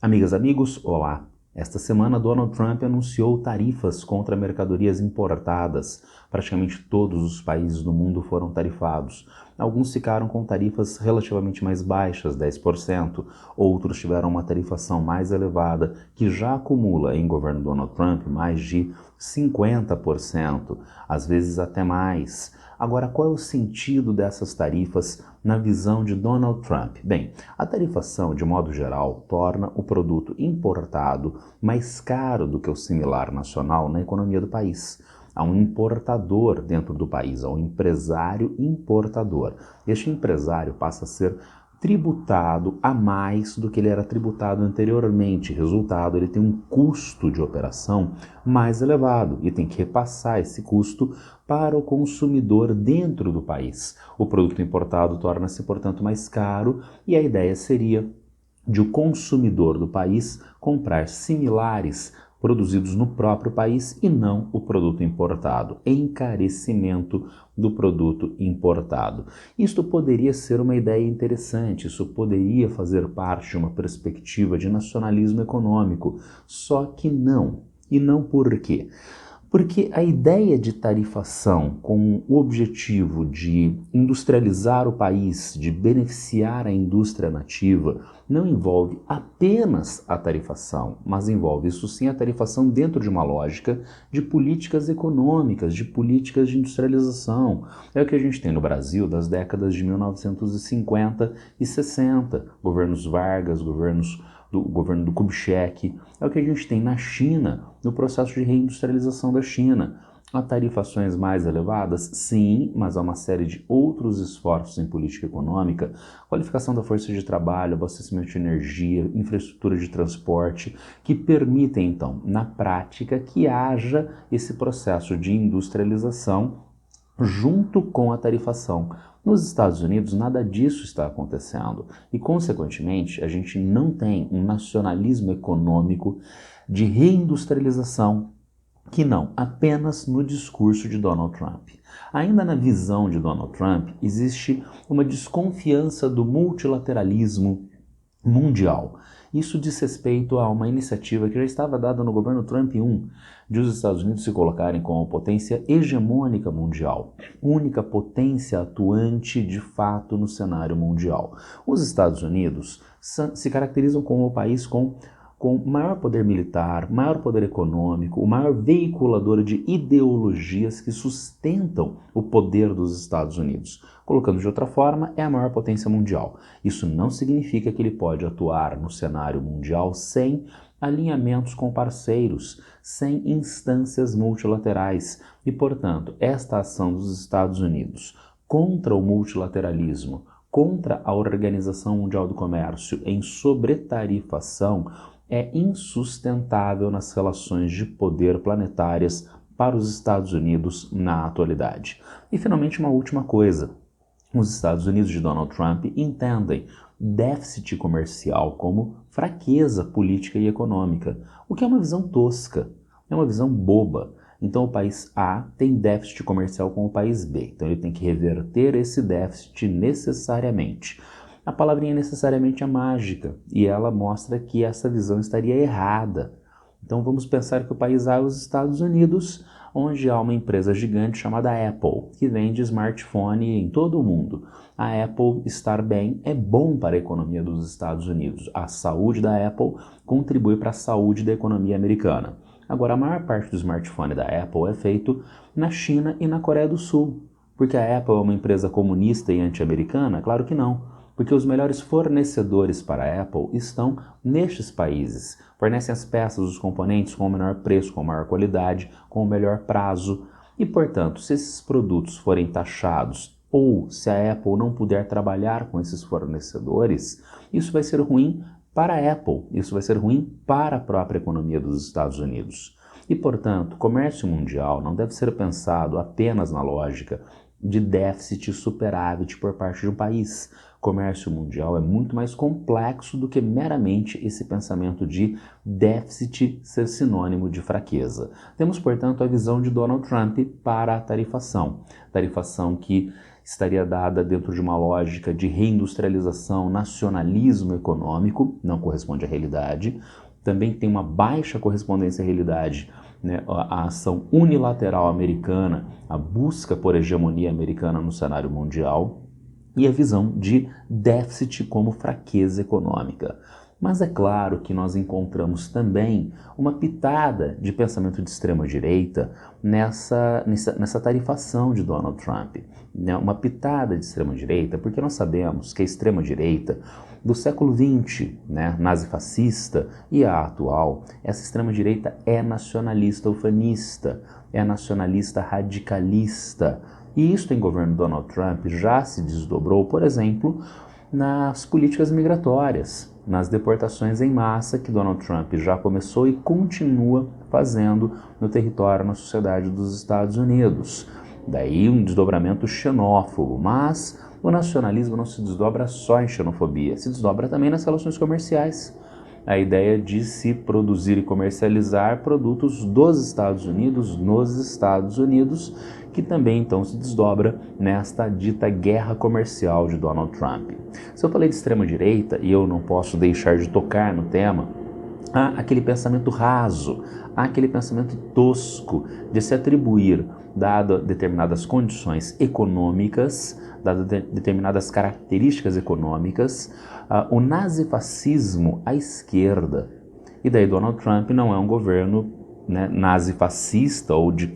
Amigas, amigos, olá! Esta semana, Donald Trump anunciou tarifas contra mercadorias importadas. Praticamente todos os países do mundo foram tarifados. Alguns ficaram com tarifas relativamente mais baixas, 10%. Outros tiveram uma tarifação mais elevada, que já acumula em governo Donald Trump mais de 50%, às vezes até mais. Agora, qual é o sentido dessas tarifas na visão de Donald Trump? Bem, a tarifação, de modo geral, torna o produto importado mais caro do que o similar nacional na economia do país. Há um importador dentro do país, há um empresário importador. Este empresário passa a ser tributado a mais do que ele era tributado anteriormente. Resultado, ele tem um custo de operação mais elevado e tem que repassar esse custo para o consumidor dentro do país. O produto importado torna-se, portanto, mais caro e a ideia seria de o consumidor do país comprar similares produzidos no próprio país e não o produto importado, encarecimento do produto importado. Isto poderia ser uma ideia interessante, isso poderia fazer parte de uma perspectiva de nacionalismo econômico, só que não. E não por quê? Porque a ideia de tarifação com o objetivo de industrializar o país, de beneficiar a indústria nativa, não envolve apenas a tarifação, mas envolve, isso sim, a tarifação dentro de uma lógica de políticas econômicas, de políticas de industrialização. É o que a gente tem no Brasil das décadas de 1950 e 60, governos Vargas, do governo do Kubitschek, é o que a gente tem na China, no processo de reindustrialização da China. Há tarifações mais elevadas? Sim, mas há uma série de outros esforços em política econômica, qualificação da força de trabalho, abastecimento de energia, infraestrutura de transporte, que permitem, então, na prática, que haja esse processo de industrialização junto com a tarifação. Nos Estados Unidos, nada disso está acontecendo e, consequentemente, a gente não tem um nacionalismo econômico de reindustrialização que não, apenas no discurso de Donald Trump. Ainda na visão de Donald Trump, existe uma desconfiança do multilateralismo mundial. Isso diz respeito a uma iniciativa que já estava dada no governo Trump 1, de os Estados Unidos se colocarem como potência hegemônica mundial, única potência atuante de fato no cenário mundial. Os Estados Unidos se caracterizam como o país com maior poder militar, maior poder econômico, o maior veiculador de ideologias que sustentam o poder dos Estados Unidos. Colocando de outra forma, é a maior potência mundial. Isso não significa que ele pode atuar no cenário mundial sem alinhamentos com parceiros, sem instâncias multilaterais. E, portanto, esta ação dos Estados Unidos contra o multilateralismo, contra a Organização Mundial do Comércio em sobretarifação, é insustentável nas relações de poder planetárias para os Estados Unidos na atualidade. E, finalmente, uma última coisa. Os Estados Unidos de Donald Trump entendem déficit comercial como fraqueza política e econômica, o que é uma visão tosca, é uma visão boba. Então, o país A tem déficit comercial com o país B, então ele tem que reverter esse déficit necessariamente. A palavrinha necessariamente é mágica e ela mostra que essa visão estaria errada. Então vamos pensar que o país A é os Estados Unidos, onde há uma empresa gigante chamada Apple, que vende smartphone em todo o mundo. A Apple estar bem é bom para a economia dos Estados Unidos. A saúde da Apple contribui para a saúde da economia americana. Agora, a maior parte do smartphone da Apple é feito na China e na Coreia do Sul. Porque a Apple é uma empresa comunista e anti-americana? Claro que não. Porque os melhores fornecedores para a Apple estão nestes países. Fornecem as peças, os componentes com o menor preço, com maior qualidade, com o melhor prazo. E, portanto, se esses produtos forem taxados ou se a Apple não puder trabalhar com esses fornecedores, isso vai ser ruim para a Apple, isso vai ser ruim para a própria economia dos Estados Unidos. E, portanto, comércio mundial não deve ser pensado apenas na lógica de déficit e superávit por parte de um país. Comércio mundial é muito mais complexo do que meramente esse pensamento de déficit ser sinônimo de fraqueza. Temos, portanto, a visão de Donald Trump para a tarifação. Tarifação que estaria dada dentro de uma lógica de reindustrialização, nacionalismo econômico, não corresponde à realidade. Também tem uma baixa correspondência à realidade, né, a ação unilateral americana, a busca por hegemonia americana no cenário mundial e a visão de déficit como fraqueza econômica. Mas é claro que nós encontramos também uma pitada de pensamento de extrema-direita nessa tarifação de Donald Trump. Né? Uma pitada de extrema-direita, porque nós sabemos que a extrema-direita do século XX, né, nazifascista, e a atual, essa extrema-direita é nacionalista ufanista, é nacionalista radicalista. E isso em governo Donald Trump já se desdobrou, por exemplo, nas políticas migratórias, nas deportações em massa que Donald Trump já começou e continua fazendo no território, na sociedade dos Estados Unidos. Daí um desdobramento xenófobo, mas o nacionalismo não se desdobra só em xenofobia, se desdobra também nas relações comerciais. A ideia de se produzir e comercializar produtos dos Estados Unidos, nos Estados Unidos, que também então se desdobra nesta dita guerra comercial de Donald Trump. Se eu falei de extrema-direita, e eu não posso deixar de tocar no tema, há aquele pensamento raso, há aquele pensamento tosco de se atribuir, dado determinadas condições econômicas, dadas determinadas características econômicas, o nazifascismo à esquerda. E daí Donald Trump não é um governo, né, nazifascista ou de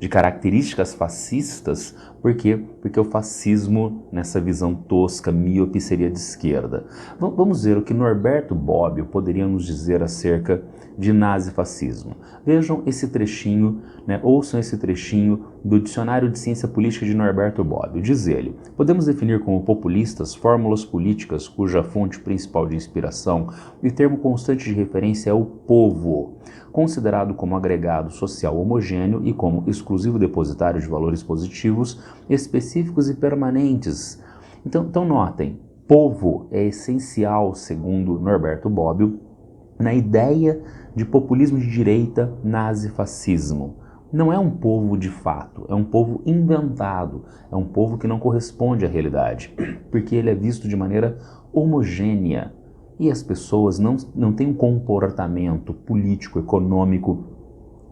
características fascistas. Por quê? Porque o fascismo, nessa visão tosca, míope, seria de esquerda. Vamos ver o que Norberto Bobbio poderia nos dizer acerca de nazifascismo. Vejam esse trechinho, né, ouçam esse trechinho do Dicionário de Ciência Política de Norberto Bobbio. Diz ele: podemos definir como populistas fórmulas políticas cuja fonte principal de inspiração e termo constante de referência é o povo, considerado como agregado social homogêneo e como exclusivo depositário de valores positivos, específicos e permanentes. Então notem, povo é essencial, segundo Norberto Bobbio, na ideia de populismo de direita, nazifascismo. Não é um povo de fato, é um povo inventado, é um povo que não corresponde à realidade, porque ele é visto de maneira homogênea. E as pessoas não têm um comportamento político, econômico,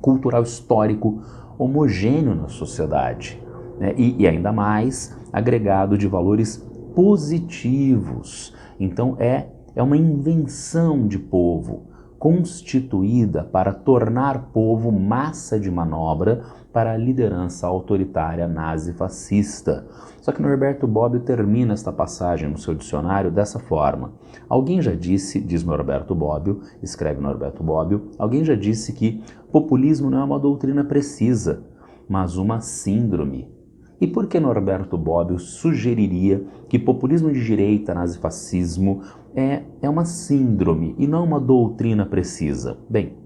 cultural, histórico homogêneo na sociedade, né? E ainda mais agregado de valores positivos. Então é uma invenção de povo, constituída para tornar povo massa de manobra para a liderança autoritária nazi-fascista. Só que Norberto Bobbio termina esta passagem no seu dicionário dessa forma. Alguém já disse, diz Norberto Bobbio, escreve Norberto Bobbio, alguém já disse que populismo não é uma doutrina precisa, mas uma síndrome. E por que Norberto Bobbio sugeriria que populismo de direita, nazifascismo, é uma síndrome e não uma doutrina precisa? Bem,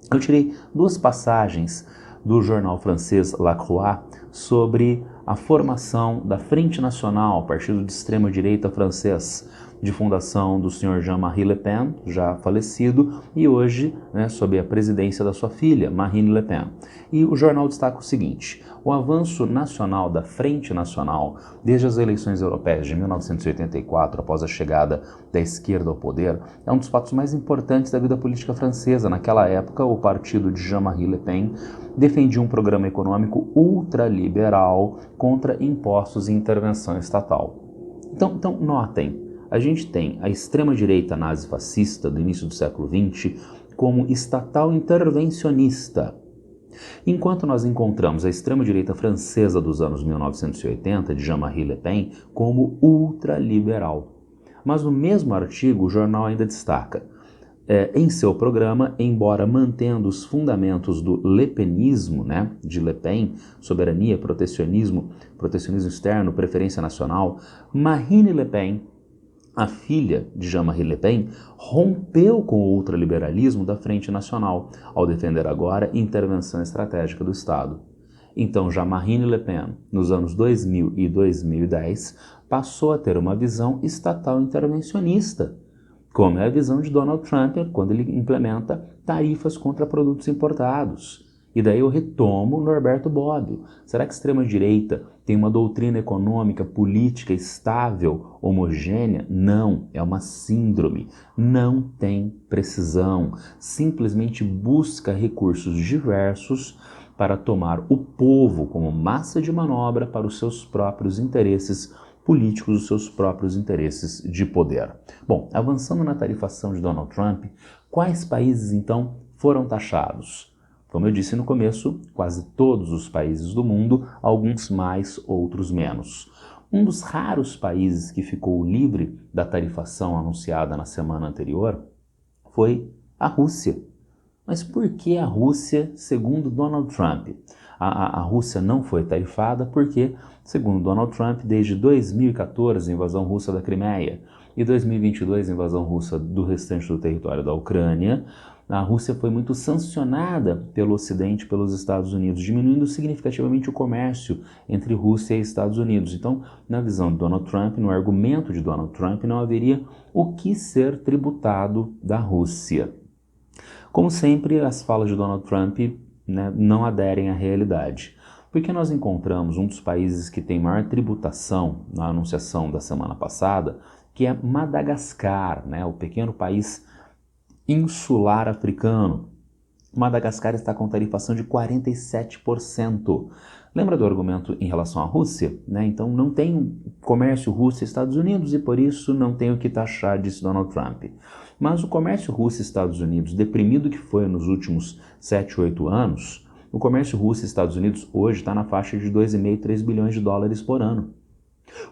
eu tirei duas passagens do jornal francês La Croix sobre a formação da Frente Nacional, partido de extrema-direita francês, de fundação do Sr. Jean-Marie Le Pen, já falecido, e hoje, né, sob a presidência da sua filha, Marine Le Pen. E o jornal destaca o seguinte: o avanço nacional da Frente Nacional, desde as eleições europeias de 1984, após a chegada da esquerda ao poder, é um dos fatos mais importantes da vida política francesa. Naquela época, o partido de Jean-Marie Le Pen defendia um programa econômico ultraliberal contra impostos e intervenção estatal. Então notem, a gente tem a extrema-direita nazifascista do início do século XX como estatal intervencionista, enquanto nós encontramos a extrema-direita francesa dos anos 1980, de Jean-Marie Le Pen, como ultraliberal. Mas no mesmo artigo, o jornal ainda destaca, em seu programa, embora mantendo os fundamentos do lepenismo, né, de Le Pen, soberania, protecionismo externo, preferência nacional, Marine Le Pen, a filha de Jean-Marie Le Pen, rompeu com o ultraliberalismo da Frente Nacional, ao defender agora intervenção estratégica do Estado. Então, já Marine Le Pen, nos anos 2000 e 2010, passou a ter uma visão estatal intervencionista, como é a visão de Donald Trump quando ele implementa tarifas contra produtos importados. E daí eu retomo o Norberto Bobbio. Será que a extrema-direita tem uma doutrina econômica, política estável, homogênea? Não, é uma síndrome. Não tem precisão. Simplesmente busca recursos diversos para tomar o povo como massa de manobra para os seus próprios interesses políticos, os seus próprios interesses de poder. Bom, avançando na tarifação de Donald Trump, quais países então foram taxados? Como eu disse no começo, quase todos os países do mundo, alguns mais, outros menos. Um dos raros países que ficou livre da tarifação anunciada na semana anterior foi a Rússia. Mas por que a Rússia, segundo Donald Trump? A Rússia não foi tarifada porque, segundo Donald Trump, desde 2014, a invasão russa da Crimeia, e 2022, a invasão russa do restante do território da Ucrânia, a Rússia foi muito sancionada pelo Ocidente, pelos Estados Unidos, diminuindo significativamente o comércio entre Rússia e Estados Unidos. Então, na visão de Donald Trump, no argumento de Donald Trump, não haveria o que ser tributado da Rússia. Como sempre, as falas de Donald Trump, não aderem à realidade. Porque nós encontramos um dos países que tem maior tributação na anunciação da semana passada, que é Madagascar, o pequeno país insular africano. Madagascar está com tarifação de 47%. Lembra do argumento em relação à Rússia? Então não tem comércio Rússia e Estados Unidos e por isso não tem o que taxar, disse Donald Trump. Mas o comércio Rússia e Estados Unidos, deprimido que foi nos últimos 7, 8 anos, o comércio Rússia e Estados Unidos hoje está na faixa de 2,5, 3 bilhões de dólares por ano.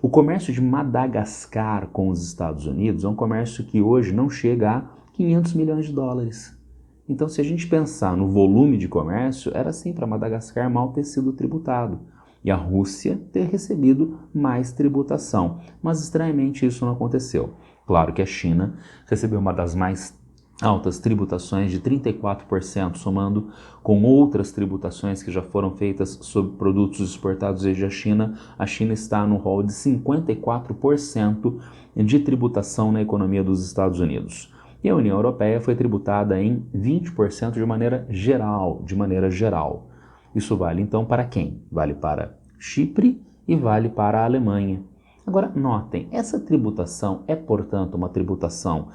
O comércio de Madagascar com os Estados Unidos é um comércio que hoje não chega a 500 milhões de dólares. Então, se a gente pensar no volume de comércio, era assim para Madagascar mal ter sido tributado e a Rússia ter recebido mais tributação. Mas, estranhamente, isso não aconteceu. Claro que a China recebeu uma das mais altas tributações de 34%, somando com outras tributações que já foram feitas sobre produtos exportados desde a China está no rol de 54% de tributação na economia dos Estados Unidos. E a União Europeia foi tributada em 20% de maneira geral. Isso vale então para quem? Vale para Chipre e vale para a Alemanha. Agora, notem, essa tributação é, portanto, uma tributação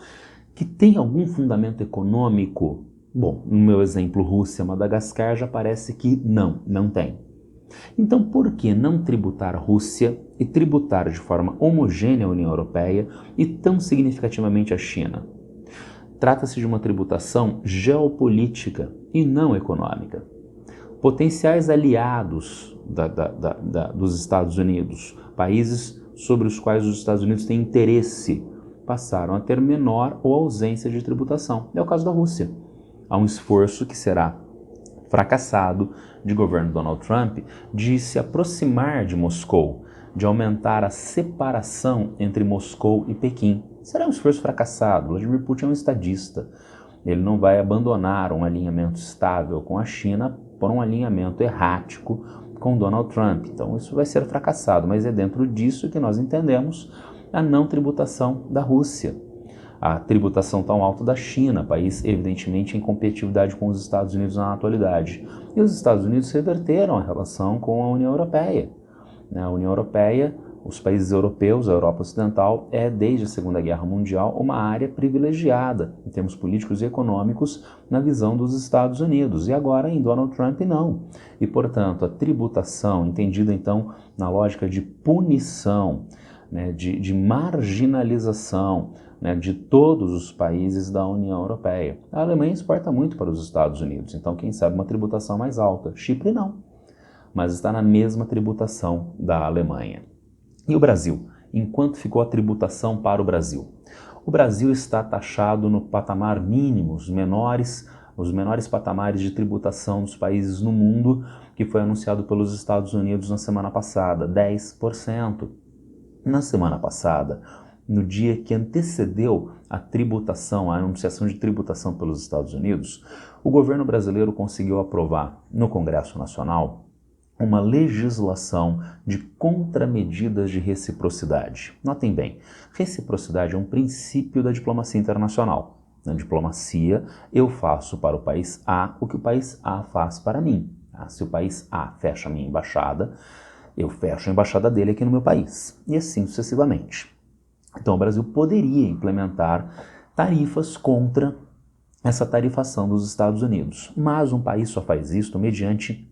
que tem algum fundamento econômico? Bom, no meu exemplo Rússia, Madagascar, já parece que não tem. Então, por que não tributar a Rússia e tributar de forma homogênea a União Europeia e tão significativamente a China? Trata-se de uma tributação geopolítica e não econômica. Potenciais aliados dos Estados Unidos, países sobre os quais os Estados Unidos têm interesse, passaram a ter menor ou ausência de tributação. É o caso da Rússia. Há um esforço que será fracassado de governo Donald Trump de se aproximar de Moscou, de aumentar a separação entre Moscou e Pequim. Será um esforço fracassado. Vladimir Putin é um estadista. Ele não vai abandonar um alinhamento estável com a China por um alinhamento errático com Donald Trump. Então isso vai ser fracassado, mas é dentro disso que nós entendemos a não tributação da Rússia. A tributação tão alta da China, país evidentemente em competitividade com os Estados Unidos na atualidade. E os Estados Unidos reverteram a relação com a União Europeia. A União Europeia, os países europeus, a Europa Ocidental, é desde a Segunda Guerra Mundial uma área privilegiada em termos políticos e econômicos na visão dos Estados Unidos. E agora em Donald Trump não. E portanto a tributação, entendida então na lógica de punição, de marginalização de todos os países da União Europeia. A Alemanha exporta muito para os Estados Unidos, então quem sabe uma tributação mais alta. Chipre não, mas está na mesma tributação da Alemanha. E o Brasil? Enquanto ficou a tributação para o Brasil? O Brasil está taxado no patamar mínimo, os menores patamares de tributação dos países no mundo, que foi anunciado pelos Estados Unidos na semana passada, 10%. Na semana passada, no dia que antecedeu a tributação, a anunciação de tributação pelos Estados Unidos, o governo brasileiro conseguiu aprovar no Congresso Nacional uma legislação de contramedidas de reciprocidade. Notem bem, reciprocidade é um princípio da diplomacia internacional. Na diplomacia, eu faço para o país A o que o país A faz para mim. Se o país A fecha a minha embaixada, eu fecho a embaixada dele aqui no meu país. E assim sucessivamente. Então o Brasil poderia implementar tarifas contra essa tarifação dos Estados Unidos. Mas um país só faz isso mediante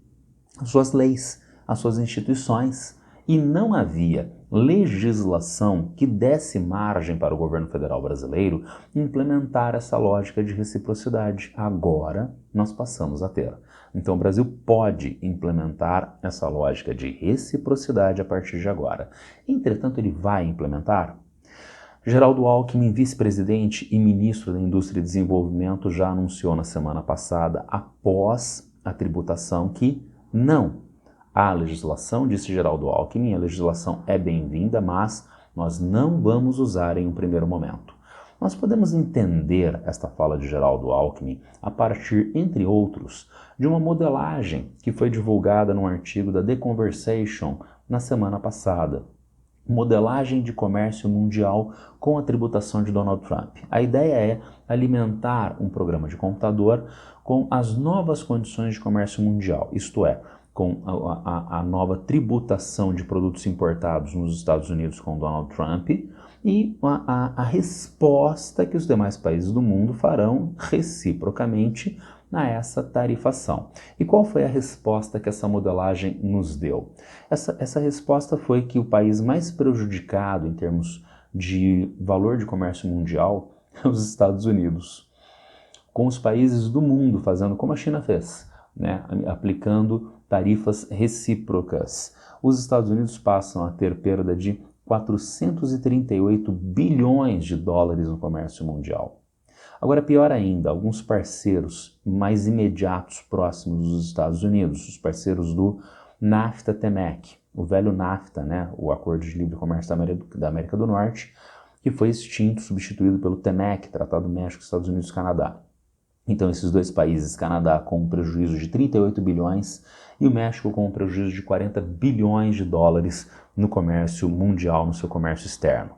as suas leis, as suas instituições. E não havia legislação que desse margem para o governo federal brasileiro implementar essa lógica de reciprocidade. Agora nós passamos a ter. Então o Brasil pode implementar essa lógica de reciprocidade a partir de agora. Entretanto, ele vai implementar? Geraldo Alckmin, vice-presidente e ministro da Indústria e Desenvolvimento, já anunciou na semana passada, após a tributação, que não. A legislação, disse Geraldo Alckmin, a legislação é bem-vinda, mas nós não vamos usar em um primeiro momento. Nós podemos entender esta fala de Geraldo Alckmin a partir, entre outros, de uma modelagem que foi divulgada num artigo da The Conversation na semana passada. Modelagem de comércio mundial com a tributação de Donald Trump. A ideia é alimentar um programa de computador com as novas condições de comércio mundial, isto é, com a nova tributação de produtos importados nos Estados Unidos com Donald Trump e a resposta que os demais países do mundo farão reciprocamente a essa tarifação. E qual foi a resposta que essa modelagem nos deu? Essa resposta foi que o país mais prejudicado em termos de valor de comércio mundial é os Estados Unidos, com os países do mundo fazendo como a China fez, né? Aplicando tarifas recíprocas. Os Estados Unidos passam a ter perda de 438 bilhões de dólares no comércio mundial. Agora, pior ainda, alguns parceiros mais imediatos próximos dos Estados Unidos, os parceiros do NAFTA-TMEC, o velho NAFTA, né, o Acordo de Livre Comércio da América do Norte, que foi extinto, substituído pelo TMEC, Tratado México, Estados Unidos e Canadá. Então, esses dois países, Canadá com um prejuízo de 38 bilhões e o México com um prejuízo de 40 bilhões de dólares no comércio mundial, no seu comércio externo.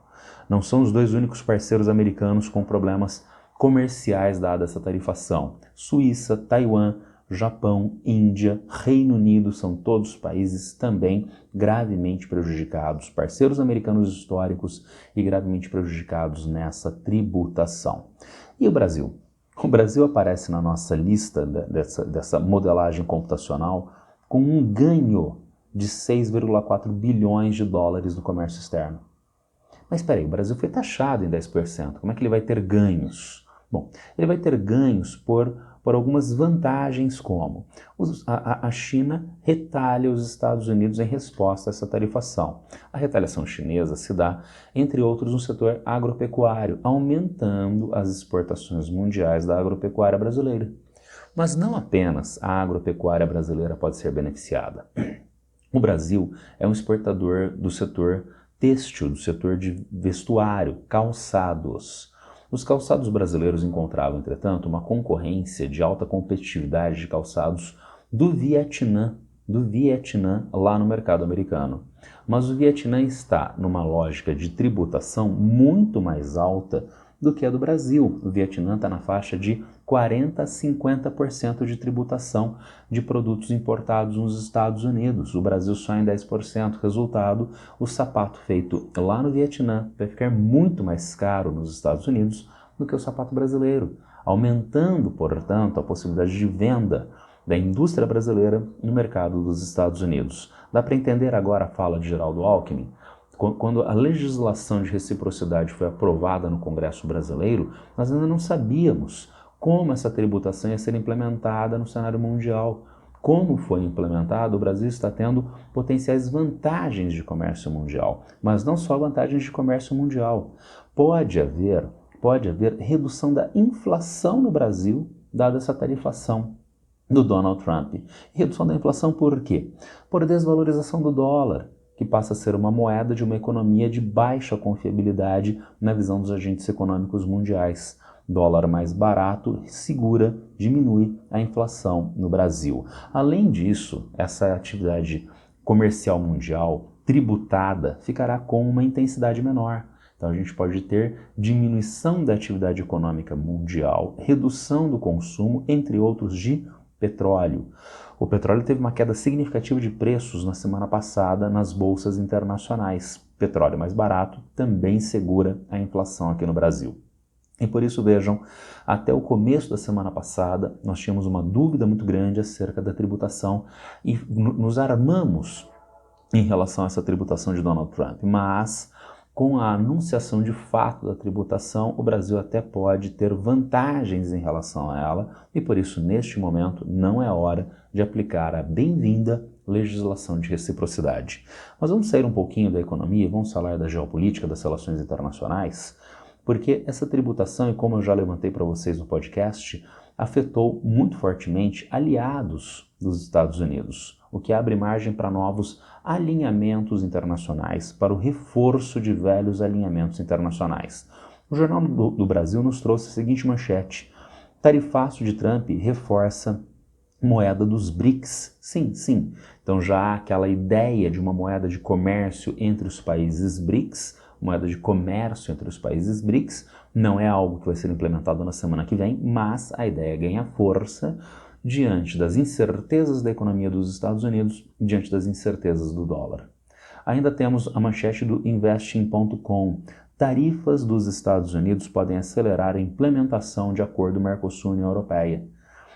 Não são os dois únicos parceiros americanos com problemas comerciais dada essa tarifação. Suíça, Taiwan, Japão, Índia, Reino Unido são todos países também gravemente prejudicados, parceiros americanos históricos e gravemente prejudicados nessa tributação. E o Brasil? O Brasil aparece na nossa lista dessa modelagem computacional com um ganho de 6,4 bilhões de dólares no comércio externo. Mas espera aí, o Brasil foi taxado em 10%, como é que ele vai ter ganhos? Bom, ele vai ter ganhos por algumas vantagens como a China retalha os Estados Unidos em resposta a essa tarifação. A retaliação chinesa se dá, entre outros, no setor agropecuário, aumentando as exportações mundiais da agropecuária brasileira. Mas não apenas a agropecuária brasileira pode ser beneficiada. O Brasil é um exportador do setor têxtil, do setor de vestuário, calçados. Os calçados brasileiros encontravam, entretanto, uma concorrência de alta competitividade de calçados do Vietnã lá no mercado americano. Mas o Vietnã está numa lógica de tributação muito mais alta do que a do Brasil. O Vietnã está na faixa de 40% a 50% de tributação de produtos importados nos Estados Unidos. O Brasil só em 10%. Resultado, o sapato feito lá no Vietnã vai ficar muito mais caro nos Estados Unidos do que o sapato brasileiro, aumentando, portanto, a possibilidade de venda da indústria brasileira no mercado dos Estados Unidos. Dá para entender agora a fala de Geraldo Alckmin? Quando a legislação de reciprocidade foi aprovada no Congresso brasileiro, nós ainda não sabíamos como essa tributação ia ser implementada no cenário mundial. Como foi implementado, o Brasil está tendo potenciais vantagens de comércio mundial, mas não só vantagens de comércio mundial. Pode haver redução da inflação no Brasil, dada essa tarifação do Donald Trump. Redução da inflação por quê? Por desvalorização do dólar, que passa a ser uma moeda de uma economia de baixa confiabilidade na visão dos agentes econômicos mundiais. Dólar mais barato segura, diminui a inflação no Brasil. Além disso, essa atividade comercial mundial tributada ficará com uma intensidade menor. Então Então a gente pode ter diminuição da atividade econômica mundial, redução do consumo, entre outros, de petróleo. O petróleo teve uma queda significativa de preços na semana passada nas bolsas internacionais. Petróleo mais barato também segura a inflação aqui no Brasil. E por isso, vejam, até o começo da semana passada, nós tínhamos uma dúvida muito grande acerca da tributação e nos armamos em relação a essa tributação de Donald Trump. Mas, com a anunciação de fato da tributação, o Brasil até pode ter vantagens em relação a ela e, por isso, neste momento, não é hora de aplicar a bem-vinda legislação de reciprocidade. Mas vamos sair um pouquinho da economia, vamos falar da geopolítica, das relações internacionais, porque essa tributação, e como eu já levantei para vocês no podcast, afetou muito fortemente aliados dos Estados Unidos, o que abre margem para novos alinhamentos internacionais, para o reforço de velhos alinhamentos internacionais. O Jornal do Brasil nos trouxe a seguinte manchete: tarifaço de Trump reforça moeda dos BRICS. Sim. Então já há aquela ideia de uma moeda de comércio entre os países BRICS, moeda de comércio entre os países BRICS, não é algo que vai ser implementado na semana que vem, mas a ideia ganha força diante das incertezas da economia dos Estados Unidos e diante das incertezas do dólar. Ainda temos a manchete do Investing.com. Tarifas dos Estados Unidos podem acelerar a implementação de acordo Mercosul-União Europeia.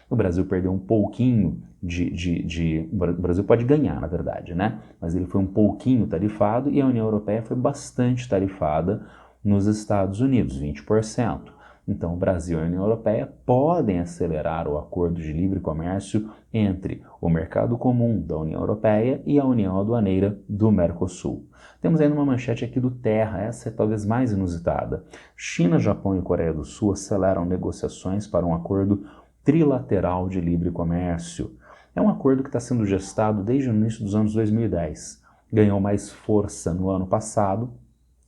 O Brasil perdeu um pouquinho o Brasil pode ganhar, na verdade, né? Mas ele foi um pouquinho tarifado e a União Europeia foi bastante tarifada nos Estados Unidos, 20%. Então, o Brasil e a União Europeia podem acelerar o acordo de livre comércio entre o mercado comum da União Europeia e a União Aduaneira do Mercosul. Temos ainda uma manchete aqui do Terra, essa é talvez mais inusitada. China, Japão e Coreia do Sul aceleram negociações para um acordo trilateral de livre comércio. É um acordo que está sendo gestado desde o início dos anos 2010. Ganhou mais força no ano passado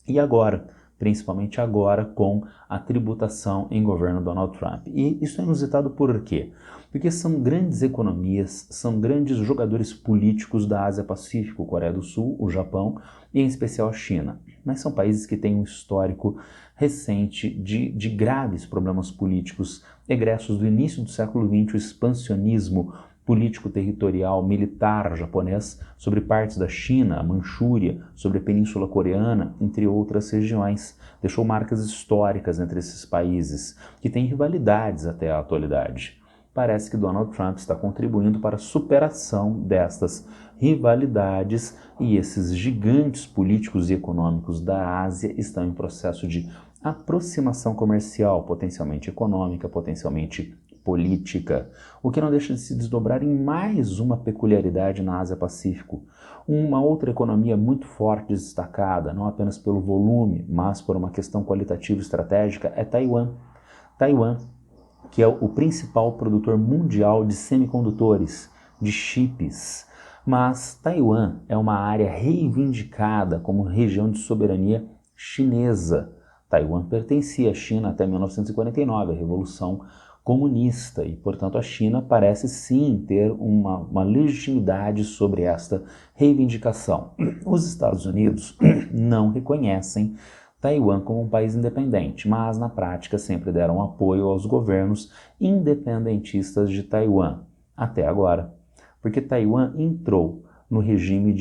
e agora, principalmente agora, com a tributação em governo Donald Trump. E isso é inusitado por quê? Porque são grandes economias, são grandes jogadores políticos da Ásia-Pacífico, Coreia do Sul, o Japão e em especial a China. Mas são países que têm um histórico recente de graves problemas políticos, egressos do início do século XX, o expansionismo político-territorial militar japonês sobre partes da China, a Manchúria, sobre a Península Coreana, entre outras regiões. Deixou marcas históricas entre esses países, que têm rivalidades até a atualidade. Parece que Donald Trump está contribuindo para a superação destas rivalidades e esses gigantes políticos e econômicos da Ásia estão em processo de aproximação comercial, potencialmente econômica, potencialmente política, o que não deixa de se desdobrar em mais uma peculiaridade na Ásia-Pacífico. Uma outra economia muito forte e destacada, não apenas pelo volume, mas por uma questão qualitativa e estratégica, é Taiwan. Taiwan, que é o principal produtor mundial de semicondutores, de chips. Mas Taiwan é uma área reivindicada como região de soberania chinesa. Taiwan pertencia à China até 1949, a Revolução Comunista, e, portanto, a China parece sim ter uma legitimidade sobre esta reivindicação. Os Estados Unidos não reconhecem Taiwan como um país independente, mas na prática sempre deram apoio aos governos independentistas de Taiwan, até agora, porque Taiwan entrou no regime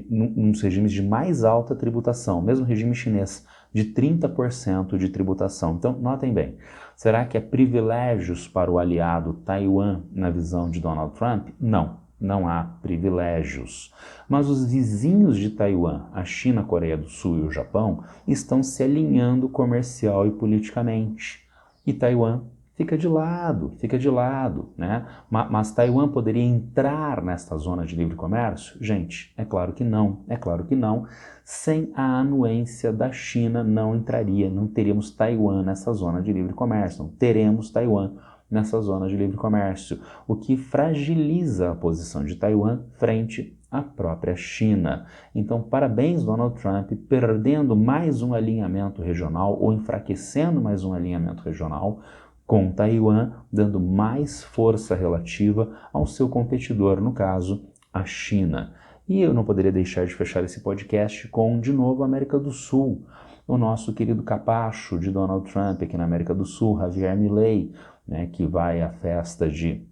nos regimes de mais alta tributação, mesmo regime chinês, de 30% de tributação. Então, notem bem, será que é privilégios para o aliado Taiwan na visão de Donald Trump? Não há privilégios. Mas os vizinhos de Taiwan, a China, a Coreia do Sul e o Japão, estão se alinhando comercial e politicamente. E Taiwan fica de lado, né? Mas Taiwan poderia entrar nesta zona de livre comércio? Gente, é claro que não. Sem a anuência da China não entraria, não teríamos Taiwan nessa zona de livre comércio, não teremos Taiwan nessa zona de livre comércio, o que fragiliza a posição de Taiwan frente à própria China. Então, parabéns, Donald Trump, perdendo mais um alinhamento regional ou enfraquecendo mais um alinhamento regional, com Taiwan dando mais força relativa ao seu competidor, no caso, a China. E eu não poderia deixar de fechar esse podcast com, de novo, a América do Sul. o nosso querido capacho de Donald Trump aqui na América do Sul, Javier Milei, né, que vai à festa de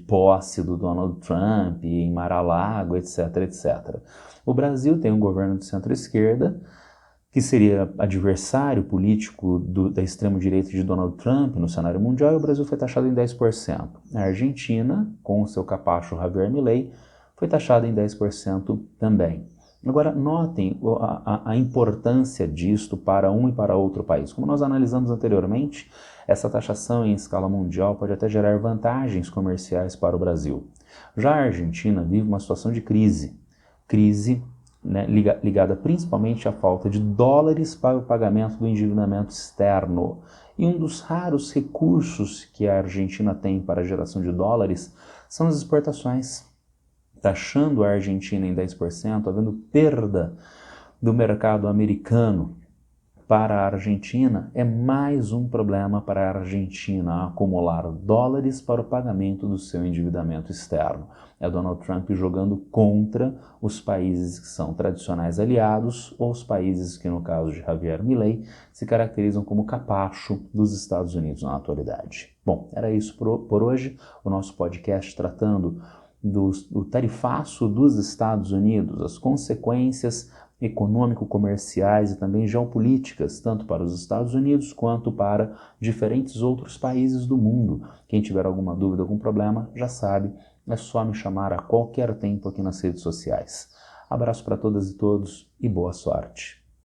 posse do Donald Trump em Mar-a-Lago, etc, etc. O Brasil tem um governo de centro-esquerda, que seria adversário político da extrema-direita de Donald Trump no cenário mundial, e o Brasil foi taxado em 10%. A Argentina, com o seu capacho Javier Milei, foi taxada em 10% também. Agora, notem a importância disto para um e para outro país. Como nós analisamos anteriormente, essa taxação em escala mundial pode até gerar vantagens comerciais para o Brasil. Já a Argentina vive uma situação de crise, né, ligada principalmente à falta de dólares para o pagamento do endividamento externo. E um dos raros recursos que a Argentina tem para a geração de dólares são as exportações. Taxando a Argentina em 10%, havendo perda do mercado americano para a Argentina, é mais um problema para a Argentina acumular dólares para o pagamento do seu endividamento externo. É Donald Trump jogando contra os países que são tradicionais aliados ou os países que, no caso de Javier Milei, se caracterizam como capacho dos Estados Unidos na atualidade. Bom, era isso por hoje, o nosso podcast tratando do tarifaço dos Estados Unidos, as consequências econômico-comerciais e também geopolíticas, tanto para os Estados Unidos quanto para diferentes outros países do mundo. Quem tiver alguma dúvida, algum problema, já sabe, é só me chamar a qualquer tempo aqui nas redes sociais. Abraço para todas e todos e boa sorte!